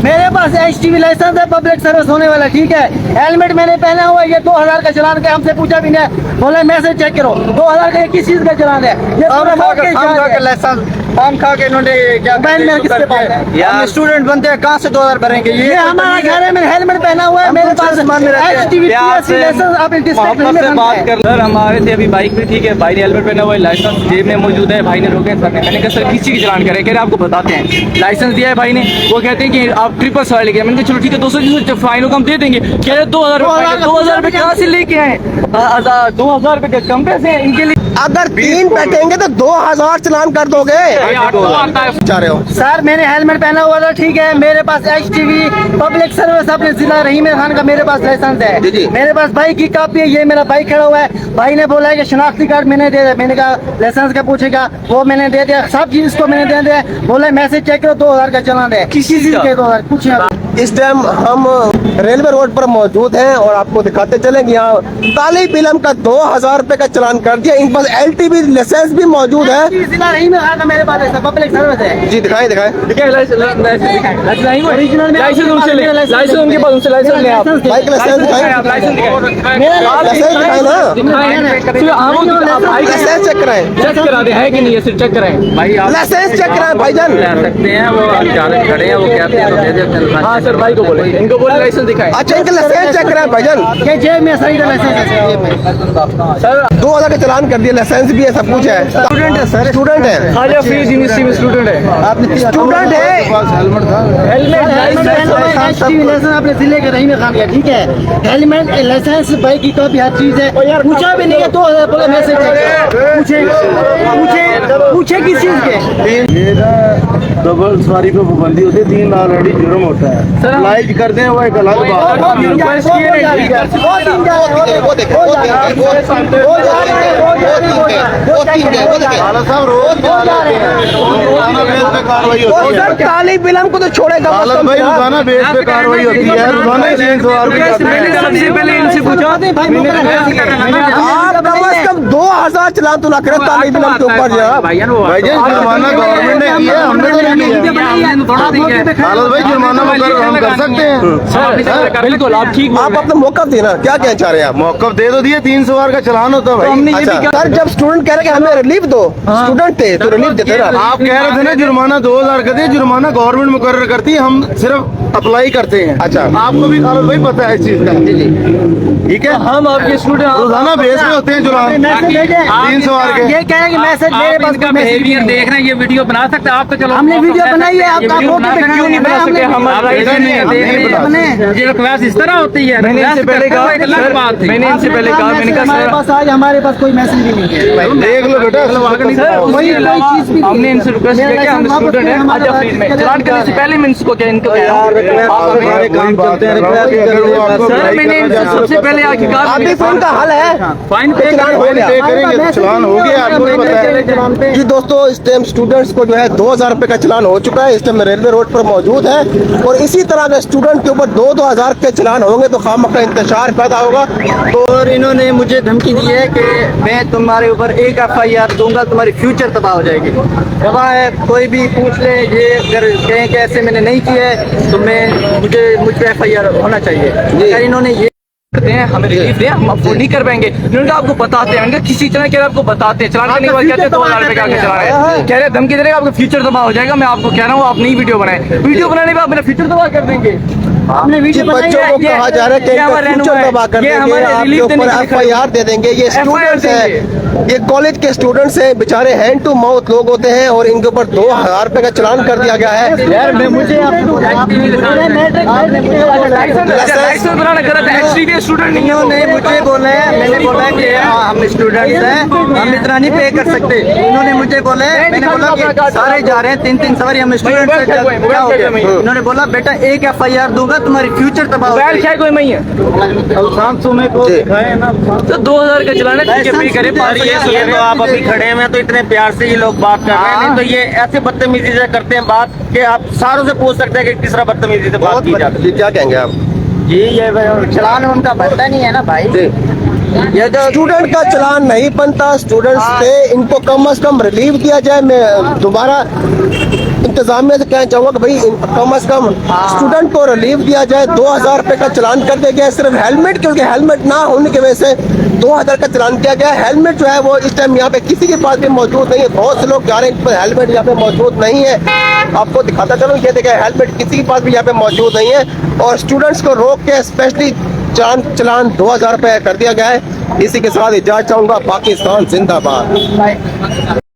मेरे पास HTV licence है, public service होने वाला, ठीक है। हेलमेट मैंने पहना हुआ है, ये 2000 का चलान का, हमसे पूछा भी नहीं, बोले मैसेज चेक करो 2000 का, ये किस चीज का चलान है? ये लाइसेंस हम खा के इन्होंने क्या स्टूडेंट बनते हैं, कहाँ से 2000 भरेंगे? ये हमारा घर है, मैंने हेलमेट पहना हुआ है, मेरे पास HTV लाइसेंस। आप बात कर सर, हम आ रहे थे अभी बाइक पे, ठीक है, भाई ने हेलमेट पहना हुआ है, लाइसेंस जेब में मौजूद है, भाई ने रोके सर ने, मैंने कहा सर किसी की चलान करें? कह रहे आपको बताते हैं, लाइसेंस दिया है भाई ने, वो कहते हैं कि आप ट्रिपल सवार लेके, मैंने कहा चलो ठीक है 200 फाइन होगा हम दे देंगे, कह रहे 2000 रुपए कहाँ से लेके आए? 2000 रुपए कम पैसे हैं इनके लिए। अगर 3 बैठेंगे तो 2000 चलान कर दोगे? चाह रहे हो सर, मैंने हेलमेट पहना हुआ था, ठीक है, मेरे पास HTV पब्लिक सर्विस अपने जिला रहीम खान का मेरे पास लाइसेंस है, मेरे पास बाइक की कॉपी है, ये मेरा बाइक खड़ा हुआ है, भाई ने बोला है कि शनाख्ती कार्ड मैंने दे दिया, मैंने कहा लाइसेंस का पूछेगा, वो मैंने दे दिया, सब चीज इसको मैंने दे दिया, बोले मैसेज चेक करो 2000 का चलान है, किसी चीज के 2000 पूछे। इस टाइम हम रेलवे रोड पर मौजूद हैं और आपको दिखाते चलेंगे, यहाँ काली फिल्म का 2000 रुपए का चलान कर दिया। इनके पास LTV लाइसेंस भी मौजूद है, जिला रहीम खान का मेरे पास है, पब्लिक सर्विस है। जी दिखाएं दिखाएं लाइसेंस उनके पास, उनसे लाइसेंस ले आप, बाइक लाइसेंस दिखाएं, लाइसेंस दिखाएं ना, लाइसेंस चेक कराएं, चेक करा दे है कि नहीं, सिर्फ चेक कराएं भाई, आप लाइसेंस चेक कराएं भाईजान। सकते हैं, वो चालक खड़े हैं, वो कहते हैं तो दे दे। हाँ सर, भाई को बोले, इनको बोले लाइसेंस दिखाएं। अच्छा, इनका लाइसेंस चेक कराएं भाईजान, ये जेब में सही का लाइसेंस है सर, 2000 का चलान कर दिया, लाइसेंस भी है, सब कुछ है। स्टूडेंट है सर, स्टूडेंट है, खालिया फीस यूनिवर्सिटी में स्टूडेंट है, आपने स्टूडेंट है, हेलमेट लाइसेंस अपने जिले के रहीम खान का, ठीक है, हेलमेट लाइसेंस बाइक की कॉपी हर चीज है, पूछा भी नहीं है 2000 बोले मैसेज पूछे पूछे किस चीज के? ये ना डबल सवारी पे पाबंदी होती है, 3 ऑलरेडी जुर्म होता है, लाइज करते हैं वो एक अलग बात है। काली फिल्म को तो छोड़ेगा भाई, रोजाना बेस पे कार्रवाई होती है, रोजाना 3 सवार सबसे पहले इनसे पूछा, आप कम से कम 2000 चलान तो ना करें काली फिल्म के ऊपर। भाई जुर्माना गवर्नमेंट ने किया, हमने तो नहीं किया। हालत भाई जुर्माना मुकर्रर हम कर सकते हैं। बिल्कुल, आप ठीक, आप अपना मौका देना, क्या कहना चाह रहे हैं आप? मौका दे तो दिए, 3 सवार का चलान होता है भाई। अच्छा सर, जब स्टूडेंट कह रहे कि हमें रिलीफ दो, स्टूडेंट थे तो रिलीफ देते ना। आप कह रहे थे ना जुर्माना 2000 का दे, जुर्माना गवर्नमेंट मुकर्रर करती है, हम सिर्फ अप्लाई करते हैं। अच्छा, आपको भी खालत भाई पता है इस चीज का, ठीक है? हम आपके स्टूडेंट रोजाना बेस पे होते हैं जुर्माने 3 सवार के। ये कह रहे हैं कि मैसेज मेरे पास का बिहेवियर देख रहे हैं, ये वीडियो बना सकते हैं आप, तो चलो हमने वीडियो बनाई है, आपका क्यों नहीं बना सके? हम ये क्लास इस तरह होती है, मैंने इनसे पहले कहा, मैंने इनसे पहले कहा, मैंने कहा हमारे पास आज हमारे पास कोई मैसेज भी नहीं है। देख लो बेटा, हमने इनसे रिक्वेस्ट किया कि हम स्टूडेंट हैं, आज प्लीज में चलान करने से पहले मैं इनको क्या इनको सर, मैंने इनसे सबसे पहले आके कहा अभी फोन का हल है, फाइन पे चलान हो गया, करेंगे, चलान हो गया, आपको नहीं पता है। जी दोस्तों, इस टाइम स्टूडेंट्स को जो है 2000 रुपए का चलान हो चुका है, इस टाइम रेलवे रोड पर मौजूद है, और इसी तरह अगर स्टूडेंट के ऊपर 2-2000 के चलान होंगे तो खामखा का इंतजार पैदा होगा। और इन्होंने मुझे धमकी दी है कि मैं तुम्हारे ऊपर एक FIR दूंगा, तुम्हारी फ्यूचर तबाह हो जाएगी। गवाह है, कोई भी पूछ ले, ये अगर कहें कि ऐसे मैंने नहीं किया है तो मुझ पे FIR होना चाहिए। अगर इन्होंने ये करते हैं, हमें रिलीफ दें, हम अफोर्ड नहीं कर पाएंगे। उन्होंने कहा आपको बताते हैं, उनका किसी तरह के आपको बताते हैं, चलान करने के बाद कहते हैं 2000 रुपए का चला है, कह रहे धमकी दे रहे आपका फ्यूचर तबाह हो जाएगा। मैं आपको कह रहा हूँ आप नई वीडियो बनाए, वीडियो बनाने में आप मेरा फ्यूचर तबाह कर देंगे। हमने वीडियो बनाई बच्चों है, को कहा जा रहा है कि इनका फ्यूचर तबाह कर देंगे, आपके ऊपर FIR दे देंगे। ये स्टूडेंट्स हैं, ये कॉलेज के स्टूडेंट्स हैं, बेचारे हैंड टू माउथ लोग होते हैं, और इनके ऊपर 2000 रुपए का चलान कर दिया गया है। यार मैं मुझे लाइसेंस बनाना गलत है, HTV स्टूडेंट नहीं है। इन्होंने मुझे बोला है, मैंने बोला कि हम स्टूडेंट्स हैं, हम इतना नहीं पे कर सकते। इन्होंने मुझे बोला है, मैंने बोला कि सारे जा रहे हैं 3-3 सवारी, हम स्टूडेंट हैं, क्या हो गया? इन्होंने बोला बेटा एक FIR दूंगा, तुम्हारी फ्यूचर तबाह हो जाएगी। कोई नहीं है, तो 2000 का चलाना ये तो आप अभी खड़े हैं, तो इतने प्यार से ये लोग बात कर रहे हैं, तो ये ऐसे बदतमीजी से करते हैं बात कि आप सारों से पूछ सकते हैं कि किस तरह बदतमीजी से बात की जाती है। क्या कहेंगे आप? जी ये चलान उनका बनता नहीं है ना भाई। ये जो स्टूडेंट का चलान नहीं बनता, स्टूडेंट्स थे, इनको कम से कम रिलीफ दिया जाए। मैं दोबारा इंतजामिया से कहना चाहूंगा कि भाई कम से कम स्टूडेंट को रिलीफ दिया जाए। 2000 रुपए का चालान कर दिया गया सिर्फ हेलमेट, क्योंकि हेलमेट ना होने की वजह से 2000 का चालान किया गया। हेलमेट जो है वो इस टाइम यहाँ पे किसी के पास भी मौजूद नहीं है। बहुत से लोग जा रहे हैं पर हेलमेट यहाँ पे मौजूद नहीं है। आपको दिखाता चलो, ये देखिए हेलमेट किसी के पास भी यहाँ पे मौजूद नहीं है। और स्टूडेंट्स को रोक के स्पेशली चालान 2000 रुपए कर दिया गया है। इसी के साथ इजाजत चाहूंगा। पाकिस्तान जिंदाबाद।